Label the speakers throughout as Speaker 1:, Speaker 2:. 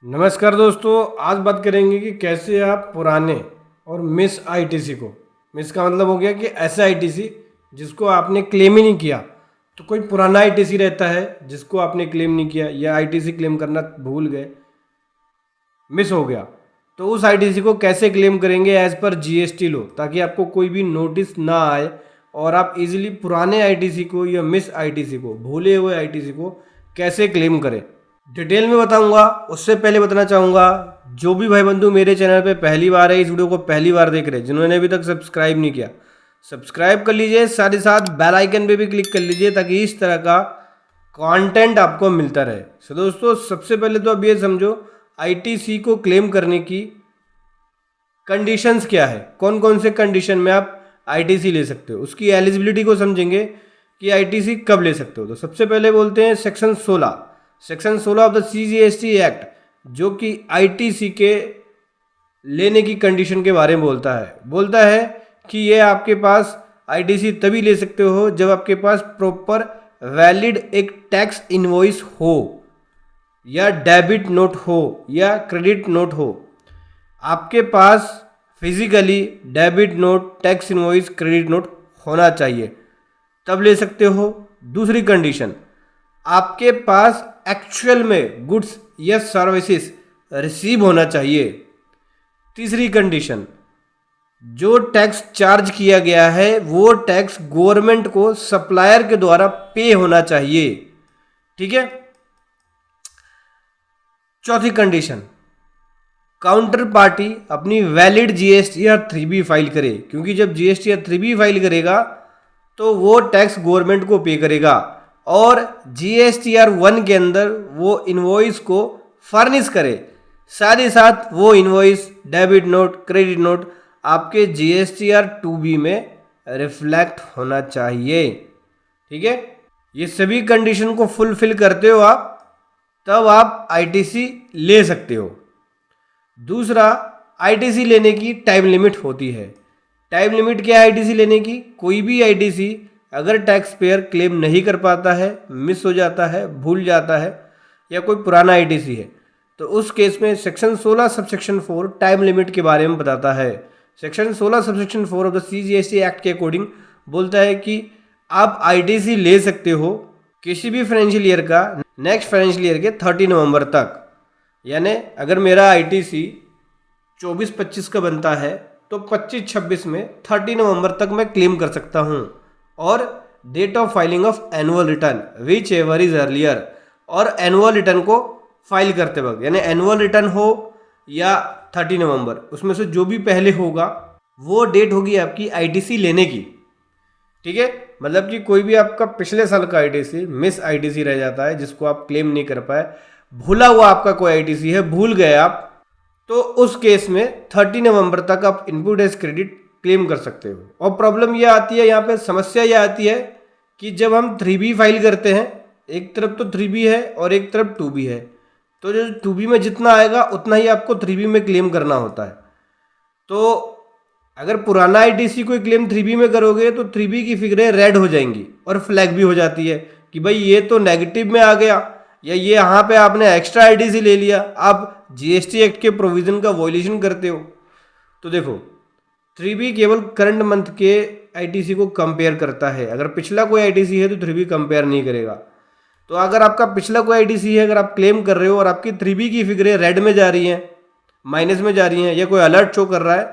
Speaker 1: नमस्कार दोस्तों, आज बात करेंगे कि कैसे आप पुराने और मिस आईटीसी को, मिस का मतलब हो गया कि ऐसा आईटीसी जिसको आपने क्लेम ही नहीं किया। तो कोई पुराना आईटीसी रहता है जिसको आपने क्लेम नहीं किया या आईटीसी क्लेम करना भूल गए, मिस हो गया, तो उस आईटीसी को कैसे क्लेम करेंगे एज पर जीएसटी लो, ताकि आपको कोई भी नोटिस ना आए और आप इजीली पुराने आईटीसी को या मिस आईटीसी को, भूले हुए आईटीसी को कैसे क्लेम करें, डिटेल में बताऊंगा। उससे पहले बताना चाहूँगा, जो भी भाई बंधु मेरे चैनल पे पहली बार है, इस वीडियो को पहली बार देख रहे हैं, जिन्होंने अभी तक सब्सक्राइब नहीं किया, सब्सक्राइब कर लीजिए, साथ ही साथ बेल आइकन पे भी क्लिक कर लीजिए ताकि इस तरह का कंटेंट आपको मिलता रहे। तो दोस्तों, सबसे पहले तो अब ये समझो आईटीसी को क्लेम करने की कंडीशंस क्या है, कौन कौन से कंडीशन में आप आईटीसी ले सकते हो, उसकी एलिजिबिलिटी को समझेंगे कि आईटीसी कब ले सकते हो। तो सबसे पहले बोलते हैं section 16 of the CGST act, जो कि आईटीसी के लेने की कंडीशन के बारे में बोलता है कि ये आपके पास आईटीसी तभी ले सकते हो जब आपके पास प्रॉपर वैलिड एक टैक्स इनवॉइस हो या डेबिट नोट हो या क्रेडिट नोट हो। आपके पास physically debit note, tax invoice, credit note होना चाहिए, तब ले सकते हो। दूसरी कंडीशन, आपके पास एक्चुअल में गुड्स या सर्विसेज रिसीव होना चाहिए। तीसरी कंडीशन, जो टैक्स चार्ज किया गया है वो टैक्स गवर्नमेंट को सप्लायर के द्वारा पे होना चाहिए। ठीक है। चौथी कंडीशन, काउंटर पार्टी अपनी वैलिड जीएसटी या 3B फाइल करे, क्योंकि जब जीएसटी या 3B फाइल करेगा तो वो टैक्स गवर्नमेंट को पे करेगा और जीएसटीआर 1 के अंदर वो इनवॉइस को फर्निश करे। साथ ही साथ वो invoice, debit note, credit note आपके जीएसटीआर 2B में रिफ्लेक्ट होना चाहिए। ठीक है। ये सभी कंडीशन को फुलफिल करते हो आप, तब आप आईटीसी ले सकते हो। दूसरा, आईटीसी लेने की टाइम लिमिट होती है। टाइम लिमिट क्या है आईटीसी लेने की? कोई भी आईटीसी अगर टैक्स पेयर क्लेम नहीं कर पाता है, मिस हो जाता है, भूल जाता है, या कोई पुराना आईटीसी है, तो उस केस में सेक्शन 16 सबसेक्शन 4 टाइम लिमिट के बारे में बताता है। Section 16 subsection 4 of the CGST act के अकॉर्डिंग बोलता है कि आप आईटीसी ले सकते हो किसी भी फाइनेंशियल ईयर का नेक्स्ट फाइनेंशियल ईयर के 30 नवंबर तक। यानी अगर मेरा आईटीसी 24-25 का बनता है तो 25-26 में 30 नवंबर तक मैं क्लेम कर सकता हूँ। और date of filing of annual return whichever is earlier, और एनुअल रिटर्न को फाइल करते वक्त, यानी एनुअल रिटर्न हो या 30 नवंबर, उसमें से जो भी पहले होगा वो डेट होगी आपकी आईटीसी लेने की। ठीक है। मतलब कि कोई भी आपका पिछले साल का आईटीसी मिस आईटीसी रह जाता है जिसको आप क्लेम नहीं कर पाए, भूला हुआ आपका कोई आईटीसी है, भूल गए आप, तो उस केस में 30 नवंबर तक आप इनपुट एज क्रेडिट क्लेम कर सकते हो। और प्रॉब्लम यह आती है, यहाँ पे समस्या यह आती है कि जब हम 3B फाइल करते हैं, एक तरफ तो 3B है और एक तरफ 2B है, तो जो 2B में जितना आएगा उतना ही आपको 3B में क्लेम करना होता है। तो अगर पुराना आईटीसी कोई क्लेम 3B में करोगे तो 3B की फिगरें रेड हो जाएंगी और फ्लैग भी हो जाती है कि भाई ये तो नेगेटिव में आ गया, या ये यहाँ पे आपने एक्स्ट्रा आईटीसी ले लिया, आप जीएसटी एक्ट के प्रोविजन का वॉयलेशन करते हो। तो देखो, 3B केवल करंट मंथ के आईटीसी को कंपेयर करता है। अगर पिछला कोई आईटीसी है तो 3B कंपेयर नहीं करेगा। तो अगर आपका पिछला कोई आईटीसी है, अगर आप क्लेम कर रहे हो और आपकी 3B की फिगरें रेड में जा रही हैं, माइनस में जा रही हैं, या कोई अलर्ट शो कर रहा है,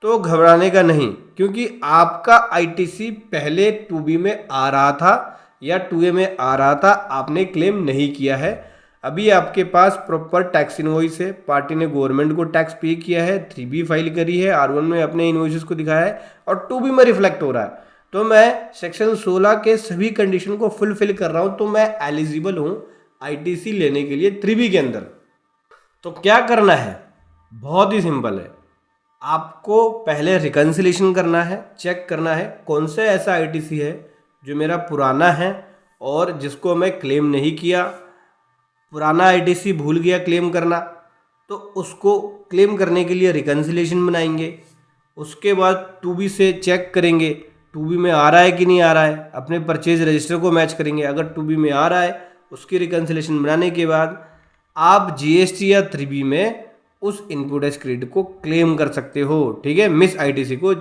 Speaker 1: तो घबराने का नहीं, क्योंकि आपका आईटीसी पहले 2B में आ रहा था या 2A में आ रहा था, आपने क्लेम नहीं किया है। अभी आपके पास प्रॉपर टैक्स इनवॉइस है, पार्टी ने गवर्नमेंट को टैक्स पे किया है, 3B फाइल करी है, R1 में अपने इनवॉइसेस को दिखाया है और 2B में रिफ्लेक्ट हो रहा है। तो मैं सेक्शन 16 के सभी कंडीशन को फुलफिल कर रहा हूँ, तो मैं एलिजिबल हूँ आईटीसी लेने के लिए 3B के अंदर। तो क्या करना है? बहुत ही सिंपल है। आपको पहले रिकन्सिलेशन करना है, चेक करना है कौन सा ऐसा आईटीसी है जो मेरा पुराना है और जिसको मैं क्लेम नहीं किया। पुराना आईटीसी भूल गया क्लेम करना, तो उसको क्लेम करने के लिए रिकन्सिलेशन बनाएंगे। उसके बाद 2B से चेक करेंगे 2B में आ रहा है कि नहीं आ रहा है, अपने परचेज रजिस्टर को मैच करेंगे। अगर 2B में आ रहा है, उसकी रिकन्सिलेशन बनाने के बाद आप जीएसटी या 3B में उस इनपुट टैक्स क्रेडिट को क्लेम कर सकते हो। ठीक है, मिस आईटीसी को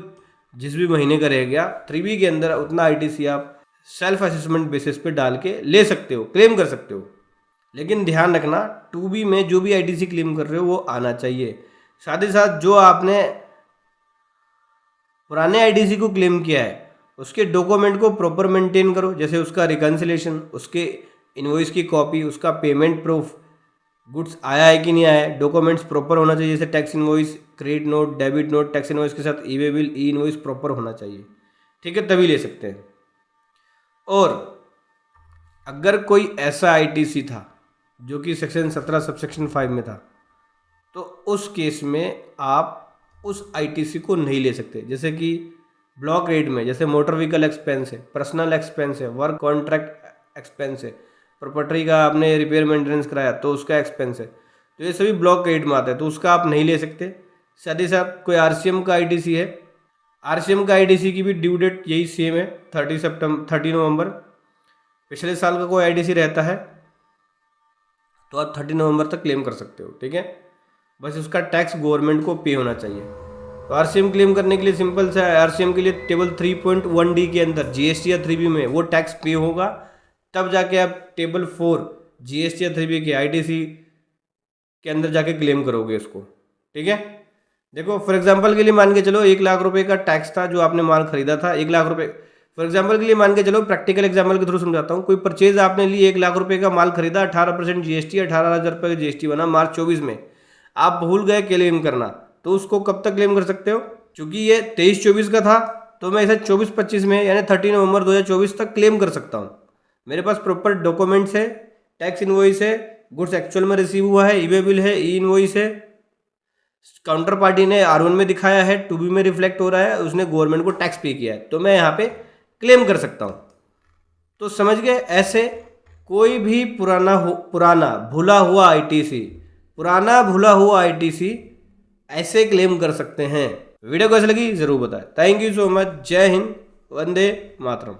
Speaker 1: जिस भी महीने का रह गया 3B के अंदर उतना आईटीसी आप सेल्फ असेसमेंट बेसिस पे डाल के ले सकते हो, क्लेम कर सकते हो। लेकिन ध्यान रखना 2B में जो भी आईटीसी क्लेम कर रहे हो वो आना चाहिए। साथ ही साथ जो आपने पुराने आईटीसी को क्लेम किया है उसके डॉक्यूमेंट को प्रॉपर मेंटेन करो, जैसे उसका रिकन्सिलेशन, उसके इनवॉइस की कॉपी, उसका पेमेंट प्रूफ, गुड्स आया है कि नहीं आया है, डॉक्यूमेंट्स प्रॉपर होना चाहिए, जैसे tax invoice, credit note, debit note, tax invoice के साथ ई-वे बिल, ई इनवॉइस प्रॉपर होना चाहिए। ठीक है, तभी ले सकते हैं। और अगर कोई ऐसा आईटीसी था जो कि सेक्शन 17 सबसेक्शन 5 में था, तो उस केस में आप उस आईटीसी को नहीं ले सकते। जैसे कि ब्लॉक रेट में जैसे मोटर व्हीकल एक्सपेंस है, पर्सनल एक्सपेंस है, वर्क कॉन्ट्रैक्ट एक्सपेंस है, प्रॉपर्टी का आपने रिपेयर मेंटेनेंस कराया तो उसका एक्सपेंस है, तो ये सभी ब्लॉक रेट में आता है, तो उसका आप नहीं ले सकते। साथ ही साथ कोई आरसीएम का आईटीसी है, आरसीएम का आईटीसी की भी ड्यू डेट यही सेम है 30 नवंबर। पिछले साल का कोई आईटीसी रहता है तो आप 30 नवंबर तक क्लेम कर सकते हो। ठीक है, बस उसका टैक्स गवर्नमेंट को पे होना चाहिए। तो आरसीएम क्लेम करने के लिए सिंपल सा है, आरसीएम के लिए टेबल 3.1D के अंदर जीएसटी या 3B में वो टैक्स पे होगा, तब जाके आप टेबल 4 जीएसटी या 3B के आईटीसी के अंदर जाके क्लेम करोगे उसको। ठीक है, देखो फॉर एग्जांपल के लिए मान के चलो 1 लाख रुपए का टैक्स था जो आपने माल खरीदा था, 1 लाख रुपए। फॉर एग्जांपल के लिए मान के चलो, प्रैक्टिकल एग्जांपल के थ्रू समझाता हूँ, कोई परचेज आपने ली 1 लाख रुपए का माल खरीदा, 18% जीएसटी, 18,000 रुपये का जीएसटी बना मार्च 24 में, आप भूल गए क्लेम करना, तो उसको कब तक क्लेम कर सकते हो? क्योंकि ये 23-24 का था तो मैं इसे 24-25 में यानी 30 नवंबर 2024 तक क्लेम कर सकता हूँ। मेरे पास प्रॉपर डॉक्यूमेंट्स है, टैक्स इनवॉइस है, गुड्स एक्चुअल में रिसीव हुआ है, ई-वे बिल है, ई इनवॉइस है, काउंटर पार्टी ने R1 में दिखाया है, 2B में रिफ्लेक्ट हो रहा है, उसने गवर्नमेंट को टैक्स पे किया है, तो मैं यहाँ पे क्लेम कर सकता हूँ। तो समझ गए, ऐसे कोई भी पुराना भूला हुआ आईटीसी ऐसे क्लेम कर सकते हैं। वीडियो कैसी लगी जरूर बताएं। Thank you so much. जय हिंद, वंदे मातरम।